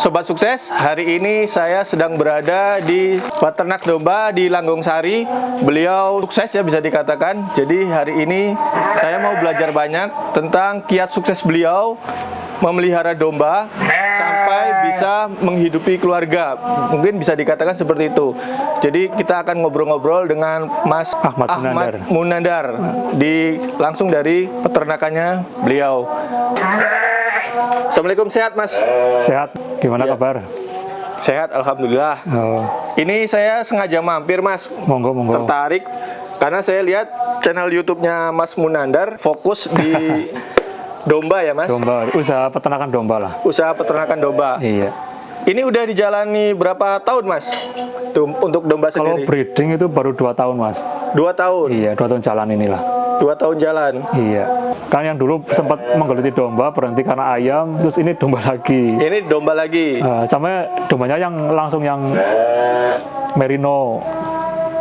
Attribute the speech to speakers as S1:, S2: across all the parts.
S1: Sobat sukses, hari ini saya sedang berada di peternak domba di Langgung Sari. Beliau sukses ya bisa dikatakan. Jadi hari ini saya mau belajar banyak tentang kiat sukses beliau memelihara domba sampai bisa menghidupi keluarga. Mungkin bisa dikatakan seperti itu. Jadi kita akan ngobrol-ngobrol dengan Mas Ahmad Munandar langsung dari peternakannya beliau. Assalamualaikum, sehat Mas?
S2: Sehat, gimana kabar?
S1: Sehat, Alhamdulillah. Ini saya sengaja mampir Mas.
S2: Monggo.
S1: Tertarik karena saya lihat channel YouTube-nya Mas Munandar fokus di domba ya Mas?
S2: Domba, usaha peternakan domba lah.
S1: Usaha peternakan domba.
S2: Iya.
S1: Ini udah dijalani berapa tahun Mas? Untuk domba
S2: Kalau
S1: sendiri?
S2: breeding itu baru 2 tahun Mas.
S1: 2 tahun?
S2: Iya, 2 tahun jalan inilah.
S1: 2 tahun jalan?
S2: Iya. Kan yang dulu sempat menggeluti domba, berhenti karena ayam, terus ini domba lagi.
S1: Ini domba lagi?
S2: Sama dombanya yang langsung yang merino.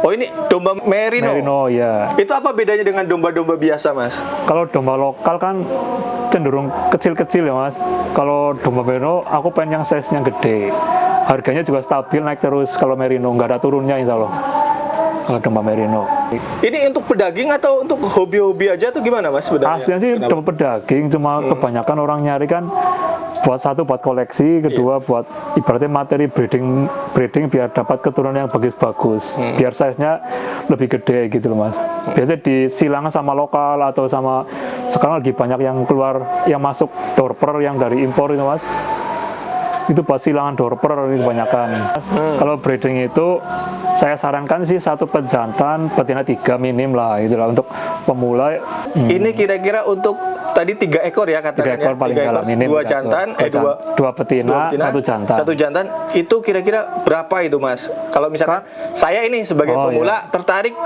S1: Oh ini domba merino?
S2: Merino, ya.
S1: Itu apa bedanya dengan domba-domba biasa Mas?
S2: Kalau domba lokal kan cenderung kecil-kecil ya Mas. Kalau domba merino, aku pengen yang size-nya gede. Harganya juga stabil, naik terus. Kalau merino, nggak ada turunnya insya Allah. Kalau domba merino.
S1: Ini untuk pedaging atau untuk hobi-hobi aja tuh gimana Mas sebenarnya?
S2: Aslinya sih domba pedaging, cuma kebanyakan orang nyari kan buat koleksi, kedua buat ibaratnya materi breeding biar dapat keturunan yang bagus-bagus, biar size-nya lebih gede gitu loh Mas. Biasanya disilangan sama lokal atau sama sekarang lagi banyak yang keluar yang masuk dorper yang dari impor itu Mas. Itu buat silangan dorper ini kebanyakan. Kalau breeding itu saya sarankan sih 1 pejantan, betina 3 minim lah itulah untuk pemula.
S1: Ini kira-kira untuk tadi 3 ekor ya katakan
S2: 3 ekor paling dalam minim.
S1: 2 jantan,
S2: 2 betina, 1 jantan.
S1: 1 jantan itu kira-kira berapa itu Mas? Kalau misalkan saya ini sebagai pemula tertarik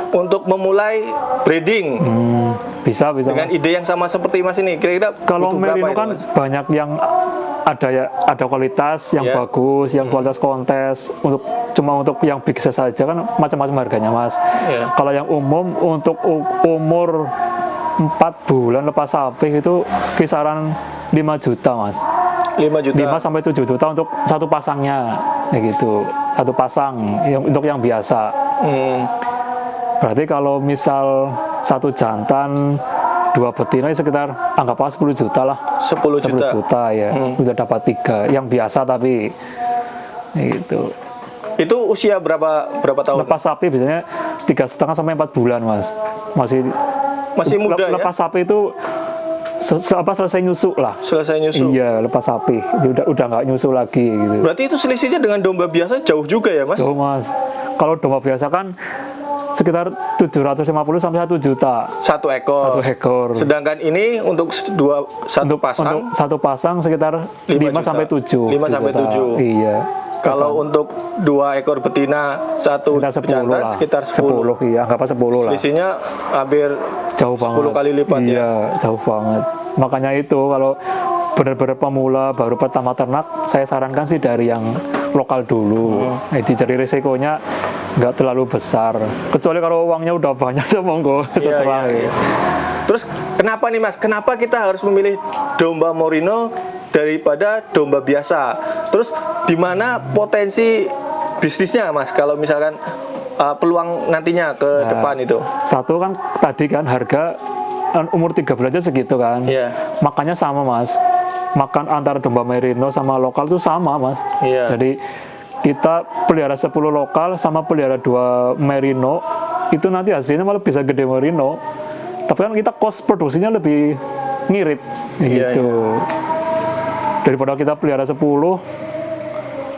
S1: untuk memulai breeding.
S2: Bisa.
S1: Dengan ide yang sama seperti Mas ini, kira-kira
S2: kalau merino kan
S1: Mas?
S2: banyak yang ada kualitas yang bagus, yang kualitas kontes cuma untuk yang big size saja kan macam-macam harganya Mas. Kalau yang umum untuk umur 4 bulan lepas sapi itu kisaran 5 juta Mas.
S1: 5 juta.
S2: 5 sampai 7 juta untuk 1 pasangnya kayak gitu. 1 pasang untuk yang biasa. Berarti kalau misal 1 jantan 2 betina sekitar anggaplah 10 juta lah.
S1: 10
S2: juta ya. Udah dapat 3 yang biasa tapi gitu.
S1: Itu usia berapa tahun?
S2: Lepas sapi biasanya 3,5 sampai 4 bulan Mas. Masih
S1: muda ya?
S2: Lepas sapi itu selesai nyusu lah.
S1: Selesai nyusu.
S2: Iya, lepas sapi. Udah nggak nyusu lagi gitu.
S1: Berarti itu selisihnya dengan domba biasa jauh juga ya Mas?
S2: Jauh Mas. Kalau domba biasa kan sekitar 750 sampai 1 juta.
S1: 1 ekor.
S2: 1 ekor.
S1: Sedangkan ini untuk 1 pasang?
S2: Untuk 1 pasang sekitar 5 sampai 7.
S1: 5 sampai 7.
S2: Iya.
S1: Kalau untuk 2 ekor betina, 1 jantan sekitar 10.
S2: Iya, nggak apa 10 lah.
S1: Selisihnya hampir
S2: jauh
S1: 10
S2: banget.
S1: kali lipat ya?
S2: Iya, jauh banget. Makanya itu kalau benar-benar pemula baru pertama ternak, saya sarankan sih dari yang lokal dulu. Jadi risikonya nggak terlalu besar. Kecuali kalau uangnya udah banyak ya monggo terserah.
S1: Iya. Terus kenapa nih Mas? Kenapa kita harus memilih domba merino daripada domba biasa? Terus di mana potensi bisnisnya Mas? Kalau misalkan peluang nantinya ke depan itu?
S2: Satu kan tadi kan harga umur 3 bulan aja segitu kan. Makannya sama Mas. Makan antara domba merino sama lokal itu sama Mas. Jadi kita pelihara 10 lokal sama pelihara 2 merino itu nanti hasilnya malah bisa gede merino. Tapi kan kita cost produksinya lebih ngirit gitu. Daripada kita pelihara 10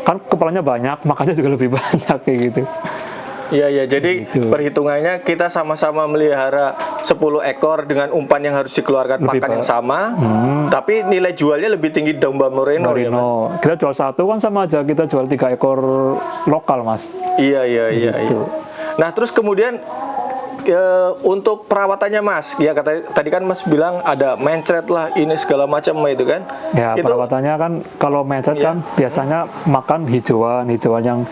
S2: kan kepalanya banyak, makannya juga lebih banyak kayak gitu.
S1: Iya, jadi perhitungannya kita sama-sama melihara 10 ekor dengan umpan yang harus dikeluarkan pakan yang sama, tapi nilai jualnya lebih tinggi domba merino. Ya, Mas?
S2: Kita jual 1 kan sama aja kita jual 3 ekor lokal Mas.
S1: Iya. Nah terus kemudian untuk perawatannya Mas, ya tadi kan Mas bilang ada mencret lah ini segala macam itu kan?
S2: Ya perawatannya kan kalau mencret kan biasanya makan hijauan yang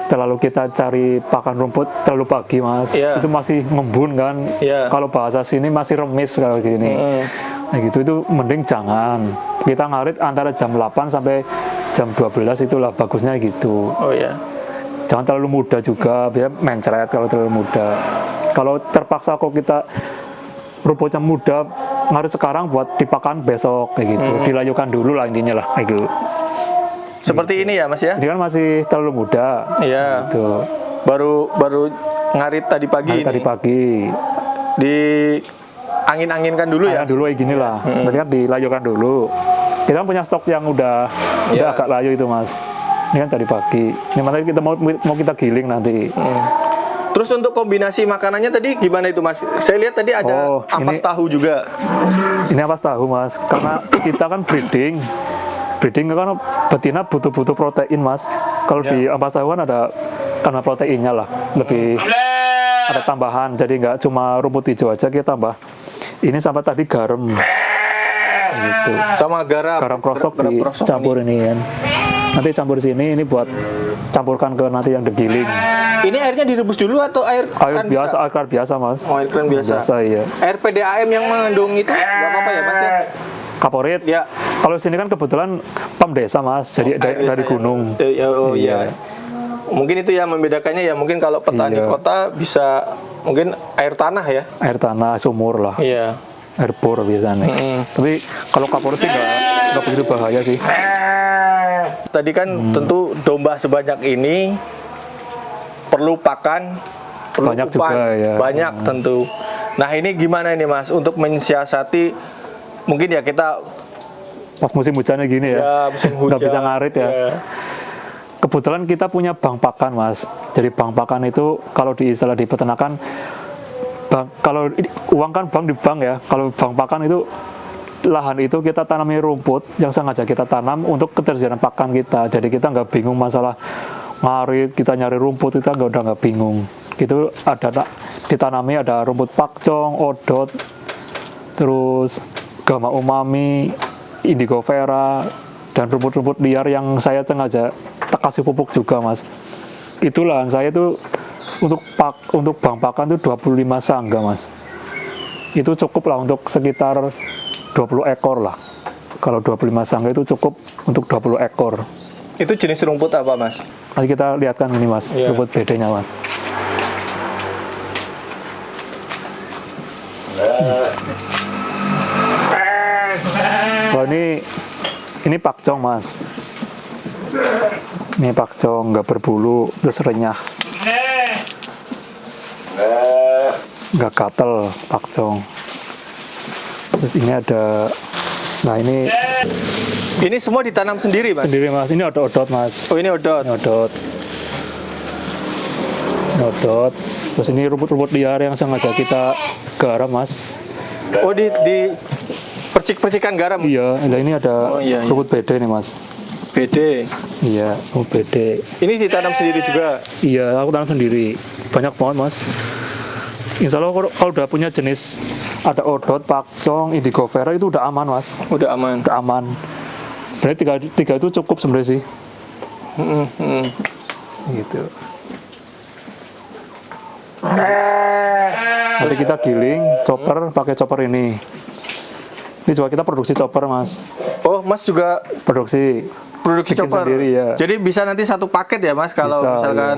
S2: terlalu kita cari pakan rumput terlalu pagi Mas, itu masih ngembun kan, kalau bahasa sini masih remis kalau gini. Nah gitu itu mending jangan, kita ngarit antara jam 8 sampai jam 12 itulah bagusnya gitu.
S1: Oh ya.
S2: Jangan terlalu muda juga, biar mencret kalau terlalu muda. Kalau terpaksa kok kita rumputnya muda, ngarit sekarang buat dipakan besok kayak gitu. Dilayukan dulu lah intinya lah kayak gitu.
S1: Seperti ini ya Mas ya?
S2: Ini kan masih terlalu muda.
S1: Iya.
S2: Gitu.
S1: Baru ngarit tadi pagi
S2: Ngarit
S1: ini.
S2: tadi pagi.
S1: Di angin-anginkan dulu ya?
S2: Dulu kayak gini lah. Berarti kan dilayukan dulu. Kita kan punya stok yang udah
S1: Iya.
S2: agak layu itu Mas. Ini kan tadi pagi. Ini mana kita mau kita giling nanti.
S1: Terus untuk kombinasi makanannya tadi gimana itu Mas? Saya lihat tadi ada
S2: Oh,
S1: ampas
S2: ini-
S1: tahu juga.
S2: Ini ampas tahu Mas, karena kita kan breeding kan betina butuh protein Mas. Kalau di ampas tahu kan ada karena proteinnya lah, lebih ada tambahan. Jadi nggak cuma rumput hijau aja, kita tambah. Ini sampai tadi garam, gitu.
S1: Sama
S2: Garam krosok
S1: krosok
S2: dicampur ini kan. Nanti campur sini, ini buat campurkan ke nanti yang digiling.
S1: Ini airnya direbus dulu atau air
S2: Air
S1: kan
S2: biasa,
S1: bisa?
S2: air biasa Mas.
S1: Oh, air kran biasa.
S2: Iya.
S1: Air PDAM yang mengandung itu nggak apa-apa ya Mas ya?
S2: Kaporit.
S1: Ya.
S2: Kalau sini kan kebetulan pam desa Mas, jadi
S1: Air
S2: dari
S1: desa ya.
S2: gunung.
S1: Oh
S2: Iya.
S1: iya. Mungkin itu yang membedakannya ya. Mungkin kalau petani
S2: Iya.
S1: kota bisa mungkin air tanah ya.
S2: Air tanah, sumur lah,
S1: Iya.
S2: air bor biasanya. Tapi kalau kaporit sih nggak begitu bahaya sih.
S1: Tadi kan tentu domba sebanyak ini perlu pakan, perlu
S2: Banyak
S1: umpan,
S2: juga, ya.
S1: banyak tentu. Nah ini gimana ini Mas untuk mensiasati mungkin ya kita
S2: Pas musim hujannya gini ya,
S1: ya musim hujan
S2: nggak bisa ngarit ya. Kebetulan kita punya bank pakan Mas. Jadi bank pakan itu kalau di istilah di peternakan, kalau uang kan bank di bank ya. Kalau bank pakan itu lahan itu kita tanami rumput yang sengaja kita tanam untuk ketersediaan pakan kita. Jadi kita nggak bingung masalah ngarit, kita nyari rumput kita udah nggak bingung. Itu ada ditanami ada rumput pakcong, odot, terus gama umami, indigo vera, dan rumput-rumput liar yang saya sengaja kasih pupuk juga Mas. Itulah saya tuh untuk bank pakan itu 25 sangga Mas. Itu cukup lah untuk sekitar 20 ekor lah. Kalau 25 sangga itu cukup untuk 20 ekor.
S1: Itu jenis rumput apa Mas?
S2: Nanti kita lihatkan ini Mas,
S1: Iya.
S2: rumput bedanya Mas. Kalau ini pakcong Mas. Ini pakcong nggak berbulu, terus renyah. Nggak gatel pakcong. Terus ini ada, nah ini
S1: Ini semua ditanam sendiri Mas?
S2: sendiri Mas. Ini ada odot Mas.
S1: Oh ini odot.
S2: Ini odot. Ini odot. Terus ini rumput-rumput liar yang sengaja kita garam Mas.
S1: Oh di percikan garam.
S2: Iya, nah ini ada
S1: Oh, iya, iya.
S2: rumput bede nih Mas.
S1: BD.
S2: Iya, rumput bede.
S1: Ini ditanam sendiri juga.
S2: Iya, aku tanam sendiri. Banyak banget Mas. Insya Allah kalau udah punya jenis ada odot, pakcong, indigo vera itu udah aman Mas.
S1: Udah aman.
S2: Udah aman. Berarti tiga itu cukup sebenarnya sih. Gitu. Nanti kita giling, pakai chopper ini. Ini juga kita produksi chopper Mas.
S1: Oh Mas juga
S2: Produksi
S1: produksi
S2: bikin
S1: chopper.
S2: sendiri ya.
S1: Jadi bisa nanti satu paket ya Mas kalau
S2: Bisa,
S1: misalkan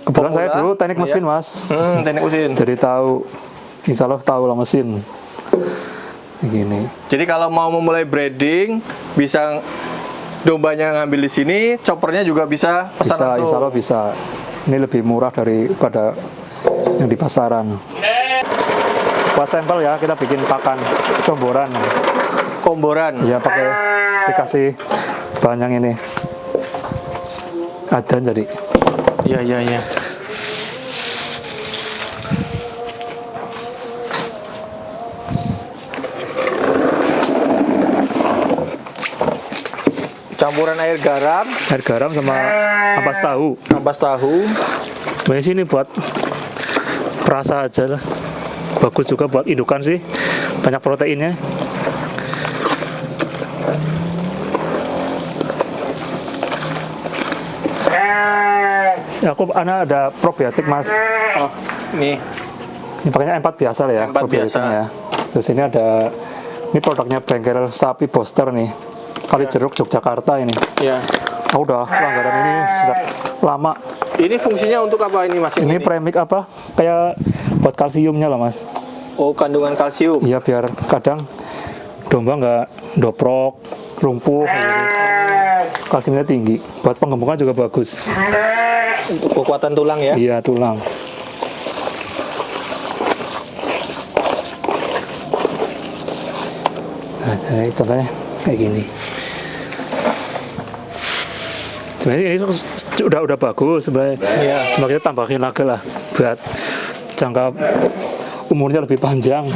S2: Kebetulan saya
S1: pemula,
S2: dulu teknik
S1: iya.
S2: mesin Mas.
S1: teknik mesin.
S2: Jadi tahu, insya Allah tahu lah mesin. Begini.
S1: Jadi kalau mau memulai breeding bisa dombanya ngambil di sini, choppernya juga bisa pesan
S2: Bisa,
S1: langsung.
S2: insya Allah bisa. Ini lebih murah daripada yang di pasaran. Buat sampel ya, kita bikin pakan comboran.
S1: Komboran.
S2: Ya pakai dikasih bahan yang ini. Adan jadi.
S1: Iya. Campuran air garam,
S2: Air garam sama ampas tahu.
S1: ampas tahu.
S2: Nah, sini buat perasa aja lah. Bagus juga buat indukan sih. Banyak proteinnya. Ya, anak ada probiotik Mas.
S1: Oh, nih.
S2: Ini pakainya M4 biasa lah ya,
S1: M4
S2: probiotiknya
S1: biasa.
S2: ya. Terus ini ada, ini produknya bengkel sapi Boster nih. Kalijeruk Yogyakarta ini.
S1: Ya.
S2: Aku udah pelanggaran ini sejak lama.
S1: Ini fungsinya untuk apa ini Mas?
S2: Ini premix apa? Kayak buat kalsiumnya lah Mas.
S1: Oh, kandungan kalsium.
S2: Iya biar kadang domba nggak doprok, lumpuh. Gitu. Kalsiumnya tinggi. Buat penggembukan juga bagus.
S1: Untuk kekuatan tulang ya.
S2: Iya tulang. Nah, contohnya kayak gini. Sebenarnya ini udah bagus sebenarnya.
S1: Iya.
S2: Cuma kita tambahin lagi lah buat jangka umurnya lebih panjang.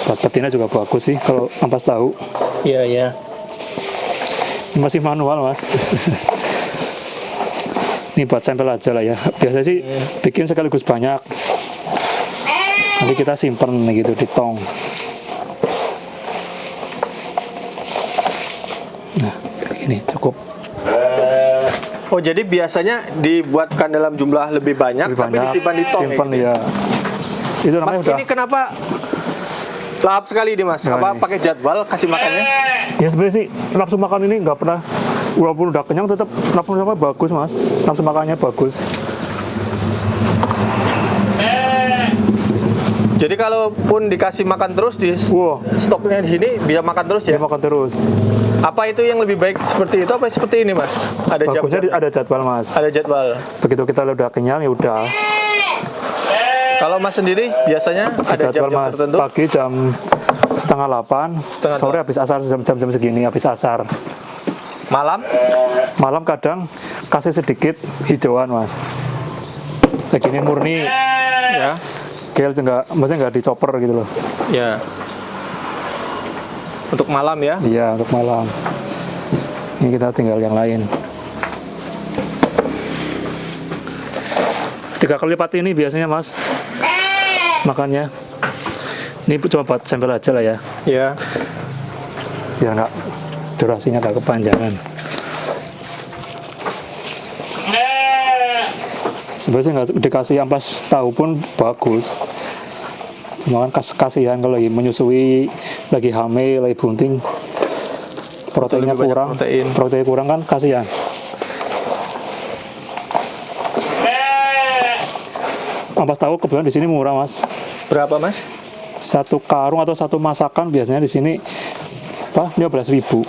S2: Buat betina juga bagus sih kalau ampas tahu.
S1: Iya, iya.
S2: Ini masih manual Mas. Ini buat sampel aja lah ya. Biasa sih bikin sekaligus banyak. Nanti kita simpen gitu di tong. Nah, kayak gini cukup.
S1: Oh, jadi biasanya dibuatkan dalam jumlah lebih banyak,
S2: Lebih
S1: tapi
S2: banyak,
S1: disimpan di tong
S2: simpen
S1: gitu.
S2: ya. Itu
S1: Mas,
S2: namanya udah.
S1: ini kenapa lahap sekali nih Mas?
S2: Nah,
S1: Apa
S2: ini.
S1: pakai jadwal kasih makannya?
S2: Ya sebenarnya sih nafsu makan ini nggak pernah, walaupun udah kenyang tetap nafsu makan bagus Mas. Nafsu makannya bagus.
S1: Jadi kalaupun dikasih makan terus di
S2: Wow,
S1: stoknya di sini bisa makan terus ya?
S2: dia makan terus.
S1: Apa itu yang lebih baik seperti itu apa seperti ini Mas? Ada
S2: Bagusnya
S1: jam-jam?
S2: ada jadwal Mas.
S1: Ada jadwal.
S2: Begitu kita udah kenyang ya udah.
S1: Kalau Mas sendiri biasanya ada
S2: Jadwal
S1: jam-jam
S2: Mas.
S1: tertentu?
S2: Pagi jam setengah 8,
S1: Setengah
S2: sore habis asar jam-jam segini habis asar.
S1: Malam?
S2: Malam kadang kasih sedikit hijauan Mas. Kayak gini murni,
S1: Ya.
S2: gel maksudnya nggak dicoper gitu loh.
S1: Ya. Untuk malam ya?
S2: Iya untuk malam. Ini kita tinggal yang lain. 3 kali lipat ini biasanya Mas makannya. Ini cuma buat sampel aja lah ya,
S1: Ya.
S2: biar nggak durasinya nggak kepanjangan. Sebenarnya nggak dikasih ampas tahu pun bagus. Cuma kan kasihan kalau lagi menyusui, lagi hamil, lagi bunting, proteinnya
S1: lebih banyak
S2: kurang, protein kurang kan kasihan. Ampas tahu kebetulan di sini murah Mas.
S1: Berapa Mas?
S2: Satu karung atau satu masakan biasanya di sini apa 15.000.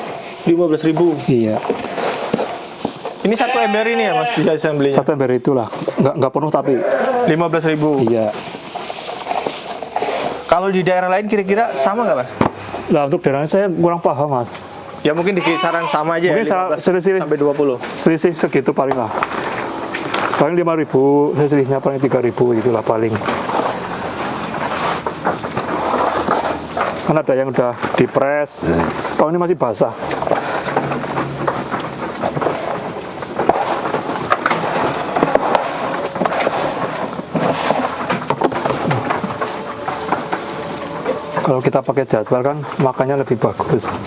S1: 15.000.
S2: Iya.
S1: Ini satu ember ini ya Mas bisa saya belinya?
S2: Satu ember itulah, nggak penuh tapi
S1: 15.000.
S2: iya.
S1: Kalau di daerah lain kira-kira sama nggak Mas?
S2: Lah untuk daerah saya kurang paham Mas.
S1: Ya mungkin di kisaran sama aja
S2: Mungkin
S1: ya, 15
S2: selisih
S1: sampai 20.
S2: selisih segitu paling lah. Paling 5.000, selisihnya paling 3.000 itulah paling. Kan ada yang udah dipres, kalau ini masih basah. Kalau kita pakai jadwal kan makannya lebih bagus,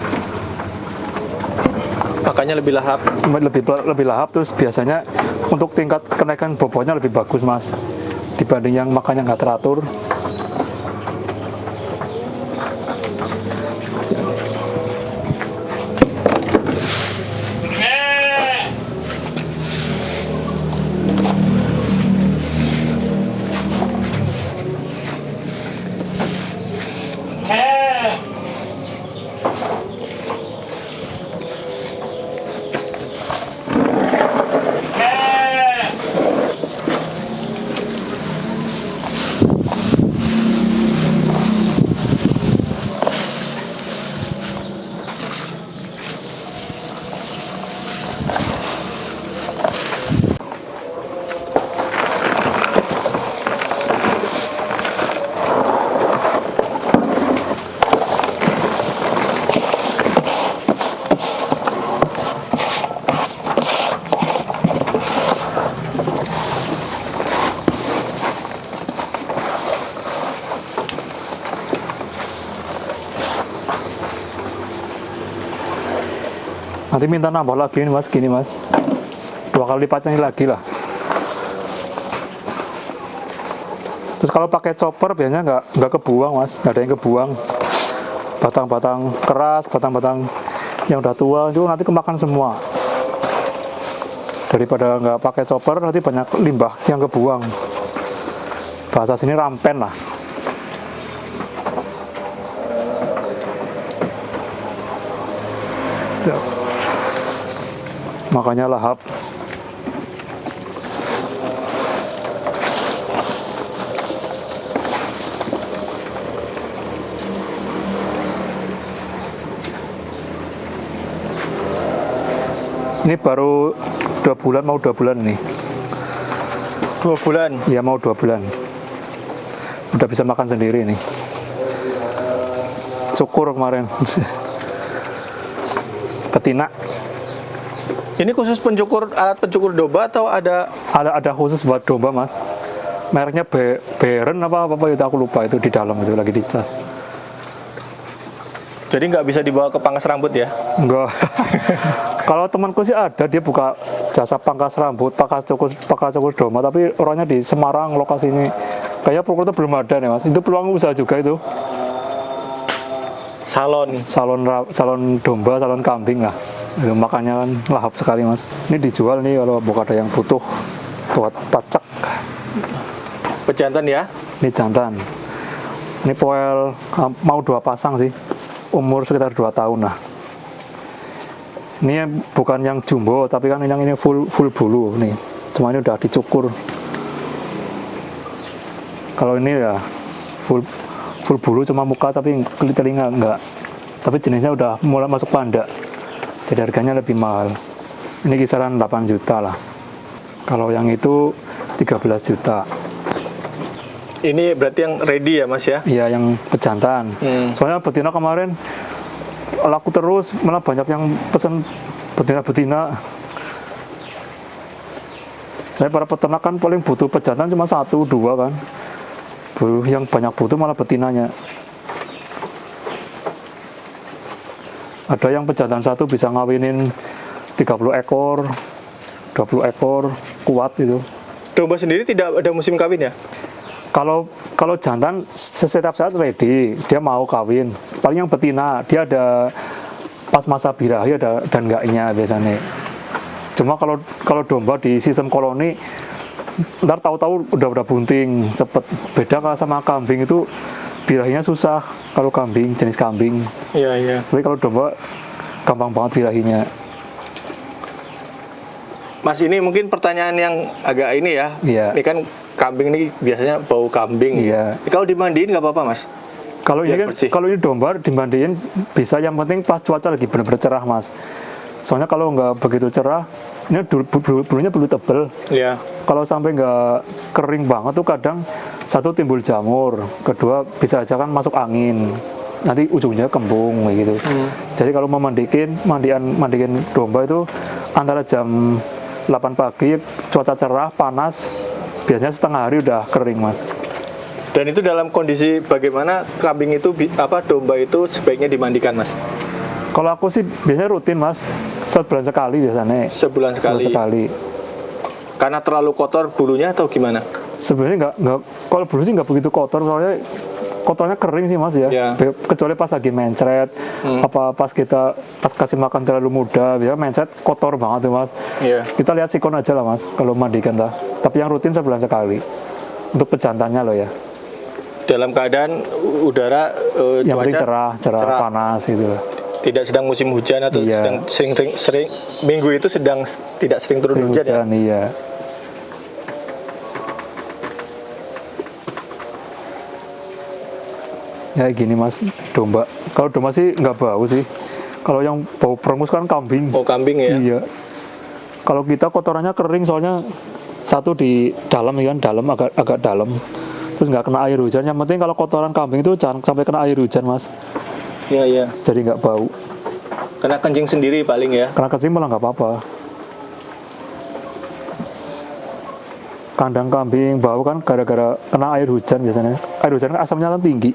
S1: Makanya lebih lahap.
S2: lebih lahap, terus biasanya untuk tingkat kenaikan bobotnya lebih bagus Mas dibanding yang makannya nggak teratur. Nanti minta nambah lagi nih Mas, gini Mas. 2 kali lipatnya ini lagi lah. Terus kalau pakai chopper biasanya nggak kebuang mas, nggak ada yang kebuang. Batang-batang keras, batang-batang yang udah tua itu nanti kemakan semua. Daripada nggak pakai chopper nanti banyak limbah yang kebuang. Bahasa sini rampen lah. Ya. Makanya lahap. Ini baru 2 bulan, mau 2 bulan ini.
S1: 2 bulan?
S2: Iya, mau 2 bulan. Udah bisa makan sendiri nih. Cukur kemarin. Betina.
S1: Ini khusus alat pencukur domba atau ada?
S2: Ada khusus buat domba mas. Mereknya Beren apa itu aku lupa, itu di dalam itu lagi dicas.
S1: Jadi nggak bisa dibawa ke pangkas rambut ya?
S2: Enggak. Kalau temanku sih ada, dia buka jasa pangkas rambut, pangkas cukur domba, tapi orangnya di Semarang lokasi ini. Kayaknya Purwokerto belum ada nih mas. Itu peluang usaha juga itu. Salon domba, salon kambing lah. Itu makanya kan lahap sekali mas. Ini dijual nih kalau bukan ada yang butuh buat pacak.
S1: Pejantan ya?
S2: Ini jantan. Ini poel mau 2 pasang sih. Umur sekitar 2 tahun lah. Ini bukan yang jumbo, tapi kan yang ini full bulu nih. Cuma ini udah dicukur. Kalau ini ya full bulu, cuma muka tapi telinga enggak. Tapi jenisnya udah mulai masuk panda. Jadi harganya lebih mahal. Ini kisaran 8 juta lah. Kalau yang itu 13 juta.
S1: Ini berarti yang ready ya mas ya?
S2: Iya, yang pejantan. Soalnya betina kemarin laku terus, malah banyak yang pesan betina-betina. Saya para peternak kan paling butuh pejantan cuma 1-2 kan. Yang banyak butuh malah betinanya. Ada yang pejantan 1 bisa ngawinin 30 ekor, 20 ekor, kuat itu.
S1: Domba sendiri tidak ada musim kawin ya?
S2: Kalau jantan setiap saat ready, dia mau kawin. Paling yang betina, dia ada pas masa birahi ada dan enggaknya biasanya. Cuma kalau domba di sistem koloni, ntar tahu-tahu udah bunting, cepet. Beda kalau sama kambing itu birahinya susah. Kalau kambing, jenis kambing.
S1: Iya.
S2: Tapi kalau domba gampang banget birahinya.
S1: Mas, ini mungkin pertanyaan yang agak ini ya.
S2: Iya.
S1: Ini kan kambing ini biasanya bau kambing.
S2: Iya.
S1: Kalau dimandiin nggak apa-apa mas?
S2: Kalau ini
S1: Biar
S2: kan,
S1: bersih.
S2: kalau ini domba dimandiin bisa, yang penting pas cuaca lagi benar-benar cerah mas. Soalnya kalau nggak begitu cerah, ini bulunya bulu tebel.
S1: Iya.
S2: Kalau sampai nggak kering banget tuh kadang satu timbul jamur, kedua bisa aja kan masuk angin. Nanti ujungnya kembung kayak gitu. Jadi kalau mau mandiin domba itu antara jam 8 pagi, cuaca cerah, panas, biasanya setengah hari udah kering mas.
S1: Dan itu dalam kondisi bagaimana kambing itu, domba itu sebaiknya dimandikan mas?
S2: Kalau aku sih biasanya rutin mas, sebulan sekali biasanya.
S1: Sebulan sekali. Karena terlalu kotor bulunya atau gimana?
S2: Sebenarnya nggak, kalau bulu sih nggak begitu kotor, soalnya kotornya kering sih mas ya. Kecuali pas lagi mencret, apa pas kasih makan terlalu muda, biasanya mencret kotor banget tuh mas.
S1: Iya.
S2: Kita lihat sikon aja lah mas, kalau mandikan lah. Tapi yang rutin sebulan sekali, untuk pejantannya loh ya.
S1: Dalam keadaan udara
S2: Yang penting
S1: cuaca
S2: cerah, panas gitu.
S1: Tidak sedang musim hujan atau
S2: Iya.
S1: sedang sering minggu itu sedang tidak sering turun hujan ya?
S2: Iya. Ya gini mas, domba. Kalau domba sih nggak bau sih. Kalau yang bau perengus kan kambing.
S1: Oh kambing ya?
S2: Iya. Kalau kita kotorannya kering, soalnya satu di dalam ya kan, agak dalam. Terus nggak kena air hujan. Yang penting kalau kotoran kambing itu jangan sampai kena air hujan mas.
S1: Iya.
S2: Jadi nggak bau.
S1: Kena kencing sendiri paling ya?
S2: Kena kencing malah nggak apa-apa. Kandang kambing bau kan gara-gara kena air hujan biasanya. Air hujan kan asamnya kan tinggi.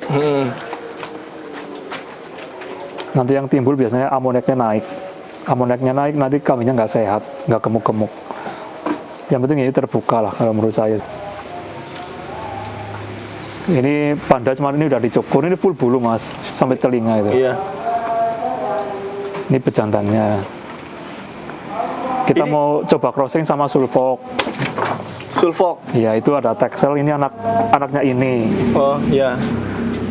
S2: Nanti yang timbul biasanya amoniaknya naik. Amoniaknya naik nanti kambingnya nggak sehat, nggak gemuk-gemuk. Yang penting ini terbuka lah kalau menurut saya. Ini panda cuman ini udah dicukur, ini full bulu mas, sampai telinga itu.
S1: Iya.
S2: Ini pejantannya. Kita
S1: Ini-
S2: mau coba crossing sama sulfok.
S1: Sulfok.
S2: Iya, itu ada Texel, ini anaknya ini.
S1: Oh, iya.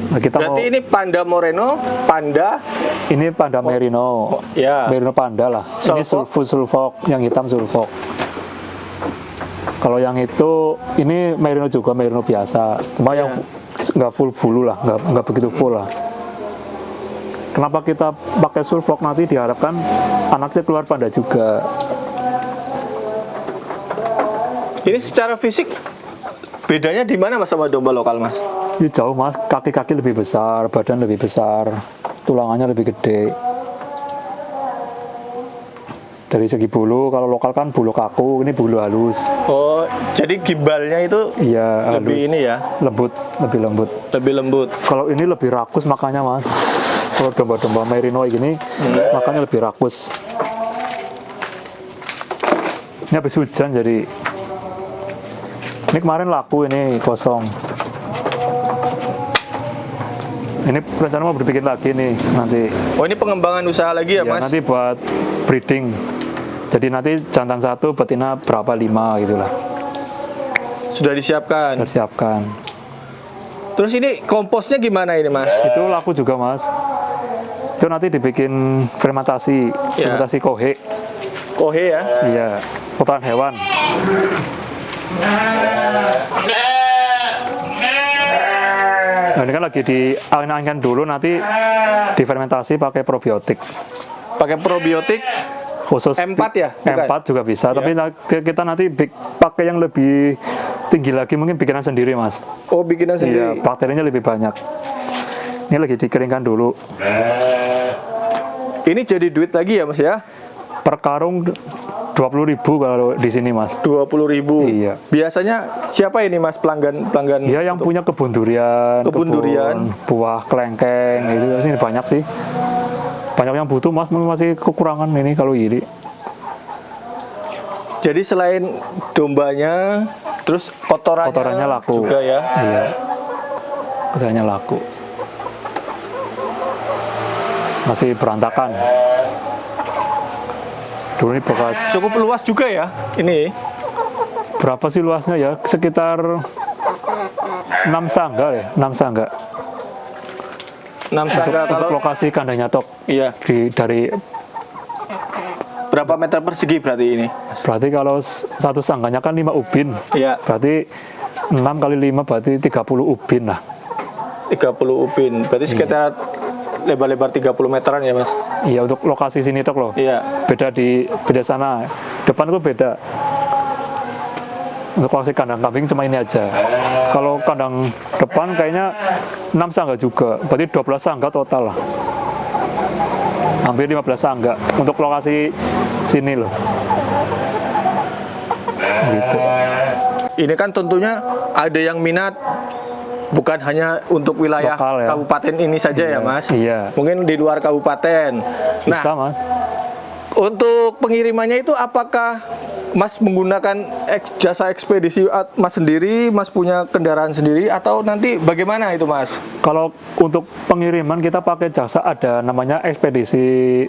S2: Nah, kita
S1: Berarti
S2: mau
S1: ini panda Moreno, panda.
S2: ini panda merino.
S1: Ya.
S2: Merino panda lah. Ini
S1: Sulfok?
S2: sulfok, yang hitam sulfok. Kalau yang itu ini merino juga, merino biasa. Cuma yang nggak full bulu lah, nggak begitu full lah. Kenapa kita pakai sulfok? Nanti diharapkan anaknya keluar panda juga.
S1: Ini secara fisik bedanya di mana mas sama domba lokal mas?
S2: Ini jauh mas, kaki-kaki lebih besar, badan lebih besar, tulangannya lebih gede. Dari segi bulu, kalau lokal kan bulu kaku, ini bulu halus.
S1: Oh, jadi gimbalnya itu
S2: Iya,
S1: lebih
S2: halus.
S1: ini ya,
S2: Lembut, lebih lembut.
S1: lebih lembut.
S2: Kalau ini lebih rakus makanya mas. Kalau domba-domba merino gini, makanya lebih rakus. Ini habis hujan jadi. Ini kemarin laku, ini kosong. Ini rencana mau berbikin lagi nih nanti.
S1: Oh, ini pengembangan usaha lagi ya
S2: Ya,
S1: mas?
S2: nanti buat breeding. Jadi nanti jantan 1, betina berapa 5 gitulah.
S1: Sudah disiapkan.
S2: Harus siapkan.
S1: Terus ini komposnya gimana ini mas?
S2: Itu laku juga mas. Itu nanti dibikin fermentasi,
S1: Ya.
S2: fermentasi kohe.
S1: Kohe ya?
S2: Iya, kotoran hewan. Nah, ini kan lagi diangin-anginkan dulu, nanti difermentasi pakai probiotik.
S1: Pakai probiotik
S2: Khusus
S1: M4 ya? Bukan?
S2: M4 juga bisa, tapi kita nanti pakai yang lebih tinggi lagi, mungkin bikinan sendiri mas.
S1: Oh, bikinan
S2: Iya,
S1: sendiri.
S2: bakterinya lebih banyak. Ini lagi dikeringkan dulu.
S1: Ini jadi duit lagi ya mas ya?
S2: Per karung 20.000 kalau di sini mas.
S1: 20.000.
S2: Iya.
S1: Biasanya siapa ini mas pelanggan?
S2: Iya, yang punya kebun durian,
S1: Kebun durian.
S2: buah kelengkeng, itu sini banyak sih. Banyak yang butuh mas, masih kekurangan ini kalau ini.
S1: Jadi selain dombanya, terus
S2: Kotorannya laku.
S1: juga ya?
S2: Iya, kotorannya laku. Masih berantakan. Dulu ini bekas,
S1: Cukup luas juga ya ini.
S2: berapa sih luasnya ya? Sekitar 6 sangga ya, 6 sangga.
S1: 6 sangga
S2: Untuk
S1: kalau
S2: lokasi kandangnya tok
S1: iya.
S2: dari
S1: Berapa meter persegi berarti ini?
S2: berarti kalau satu sangganya kan 5 ubin.
S1: Iya,
S2: Berarti 6 kali 5 berarti 30 ubin lah.
S1: 30 ubin. Berarti sekitar lebar-lebar 30 meteran ya, Mas?
S2: Iya, untuk lokasi sini tok loh.
S1: Iya.
S2: Beda sana. Depan itu beda. Untuk lokasi kandang kambing cuma ini aja. Kalau kandang depan kayaknya 6 sangga juga. Berarti 12 sangga total lah. Hampir 15 sangga untuk lokasi sini loh. Gitu.
S1: Ini kan tentunya ada yang minat bukan hanya untuk wilayah
S2: Lokal ya.
S1: kabupaten ini saja ya, Mas?
S2: Iya.
S1: Mungkin di luar kabupaten. Nah,
S2: Bisa mas.
S1: untuk pengirimannya itu apakah Mas menggunakan jasa ekspedisi Mas sendiri, Mas punya kendaraan sendiri, atau nanti bagaimana itu, Mas?
S2: Kalau untuk pengiriman kita pakai jasa, ada namanya ekspedisi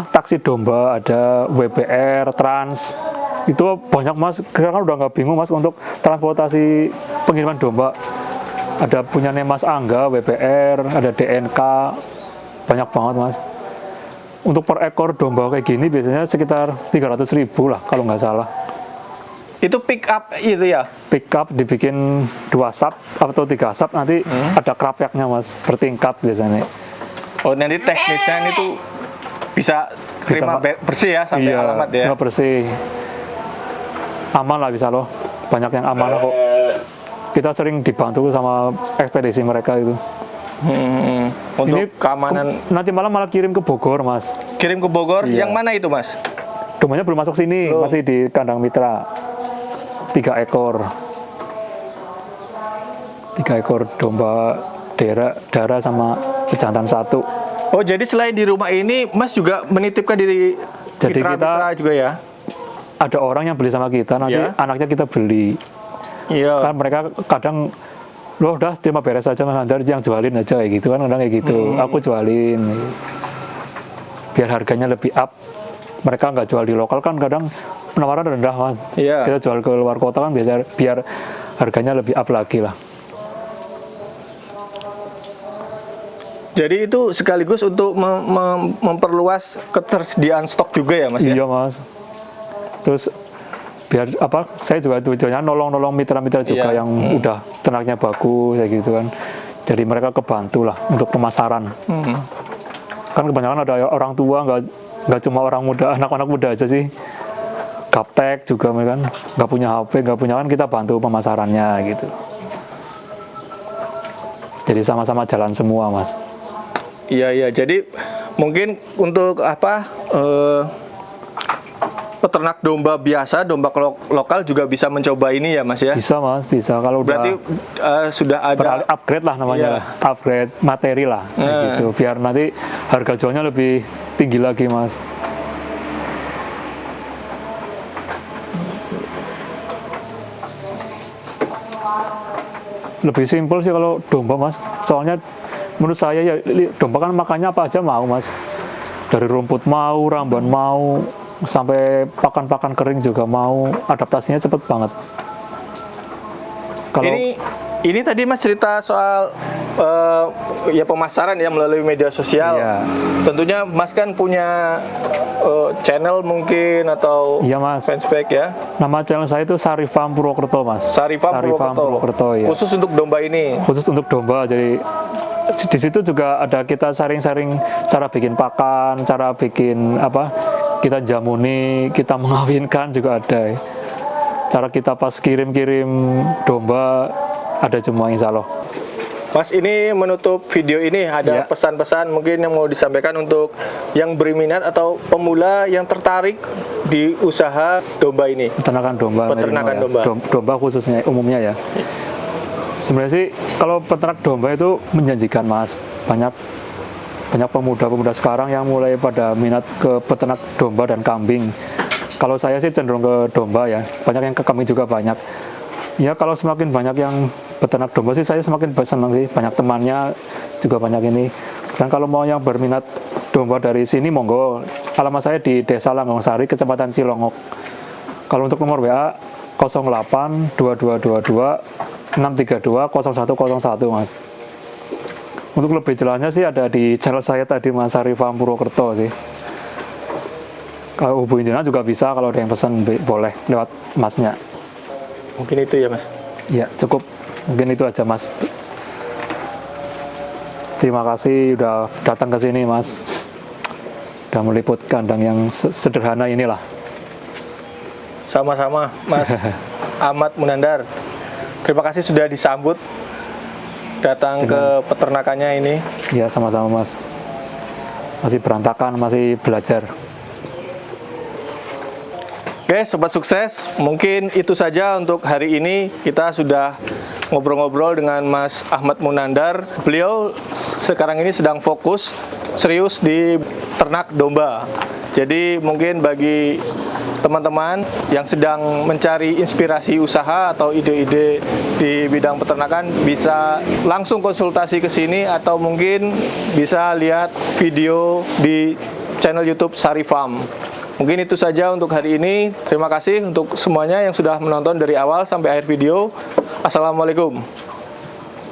S2: taksi domba, ada WBR, Trans. Itu banyak mas, sekarang udah nggak bingung mas untuk transportasi pengiriman domba. Ada punyanya Mas Angga, WBR, ada DNK, banyak banget mas. Untuk per ekor domba kayak gini biasanya sekitar 300.000 lah kalau nggak salah.
S1: Itu pick up itu ya?
S2: Pick up dibikin 2 sap atau 3 sap, nanti ada krapeknya mas, bertingkat biasanya.
S1: Oh, nanti teknisnya itu bisa terima bersih ya sampai
S2: Iya,
S1: alamat ya?
S2: nggak bersih. Aman lah bisa loh, banyak yang aman kok. Kita sering dibantu sama ekspedisi mereka itu.
S1: Untuk
S2: Ini
S1: keamanan.
S2: Nanti malah kirim ke Bogor mas.
S1: Kirim ke Bogor,
S2: Iya.
S1: yang mana itu, Mas?
S2: Dombanya belum masuk sini,
S1: Oh.
S2: masih di kandang mitra. 3 ekor. 3 ekor domba darah sama pejantan 1.
S1: Oh, jadi selain di rumah ini, Mas juga menitipkan diri
S2: Jadi
S1: mitra-mitra juga ya?
S2: Ada orang yang beli sama kita, nanti
S1: Iya.
S2: anaknya kita beli.
S1: Iya.
S2: Kan mereka kadang loh udah terima beres aja Mas Andar, yang jualin aja kayak gitu kan, kadang kayak gitu. Aku jualin biar harganya lebih up. Mereka nggak jual di lokal kan kadang penawaran rendah Mas.
S1: Iya.
S2: Kita jual ke luar kota kan biasa biar harganya lebih up lagi lah.
S1: Jadi itu sekaligus untuk memperluas ketersediaan stok juga ya Mas ya?
S2: Iya Mas. Terus biar apa? Saya juga tujuannya nolong mitra-mitra juga
S1: Iya.
S2: yang udah ternaknya bagus kayak gitu kan. Jadi mereka kebantu lah untuk pemasaran. Kan kebanyakan ada orang tua, nggak cuma orang muda, anak-anak muda aja sih. Gaptek juga mereka kan nggak punya HP, nggak punya, kan kita bantu pemasarannya gitu. Jadi sama-sama jalan semua Mas.
S1: Iya. Jadi mungkin untuk apa peternak domba biasa, domba lokal juga bisa mencoba ini ya Mas ya?
S2: Bisa Mas, bisa kalau
S1: Berarti sudah ada
S2: upgrade lah namanya, upgrade materi lah kayak gitu. Biar nanti harga jualnya lebih tinggi lagi Mas. Lebih simpel sih kalau domba Mas. Soalnya menurut saya ya domba kan makannya apa aja mau Mas. Dari rumput mau, ramban mau, sampai pakan-pakan kering juga mau. Adaptasinya cepet banget. Kalau
S1: ini tadi Mas cerita soal ya pemasaran ya melalui media sosial.
S2: Iya.
S1: Tentunya Mas kan punya channel mungkin atau
S2: Iya, Mas.
S1: fanspage ya.
S2: nama channel saya itu Sarifam Purwokerto Mas.
S1: Sarifam Purwokerto.
S2: Ya.
S1: Khusus untuk domba ini.
S2: Khusus untuk domba. Jadi di situ juga ada kita sharing-sharing cara bikin pakan, cara bikin apa, kita jamuni, kita mengawinkan juga ada. Cara kita pas kirim-kirim domba ada semua insya Allah.
S1: Mas, ini menutup video ini ada pesan-pesan mungkin yang mau disampaikan untuk yang berminat atau pemula yang tertarik di usaha domba ini.
S2: Peternakan domba.
S1: Peternakan domba.
S2: Domba khususnya, umumnya ya. Sebenarnya sih kalau peternak domba itu menjanjikan Mas. Banyak pemuda-pemuda sekarang yang mulai pada minat ke peternak domba dan kambing. Kalau saya sih cenderung ke domba ya. Banyak yang ke kambing juga banyak. Ya kalau semakin banyak yang peternak domba sih saya semakin senang sih. Banyak temannya juga banyak ini. Dan kalau mau yang berminat domba dari sini monggo. Alamat saya di Desa Langgongsari, Kecamatan Cilongok. Kalau untuk nomor WA 08 2222 632 0101 Mas. Untuk lebih jelasnya sih ada di channel saya tadi Mas, Sarifam Purwokerto sih. Kalau hubungin jenengan juga bisa, kalau ada yang pesan boleh lewat Masnya.
S1: Mungkin itu ya Mas.
S2: Ya cukup, mungkin itu aja Mas. Terima kasih udah datang ke sini Mas. Udah meliput kandang yang sederhana inilah.
S1: Sama-sama Mas Ahmad Munandar. Terima kasih sudah disambut datang ke peternakannya ini.
S2: Ya sama-sama Mas. Masih berantakan, masih belajar.
S1: Oke, Sobat Sukses, mungkin itu saja untuk hari ini. Kita sudah ngobrol-ngobrol dengan Mas Ahmad Munandar. Beliau sekarang ini sedang fokus serius di ternak domba. Jadi mungkin bagi teman-teman yang sedang mencari inspirasi usaha atau ide-ide di bidang peternakan bisa langsung konsultasi ke sini atau mungkin bisa lihat video di channel YouTube Sarifam. Mungkin itu saja untuk hari ini. Terima kasih untuk semuanya yang sudah menonton dari awal sampai akhir video. Assalamualaikum.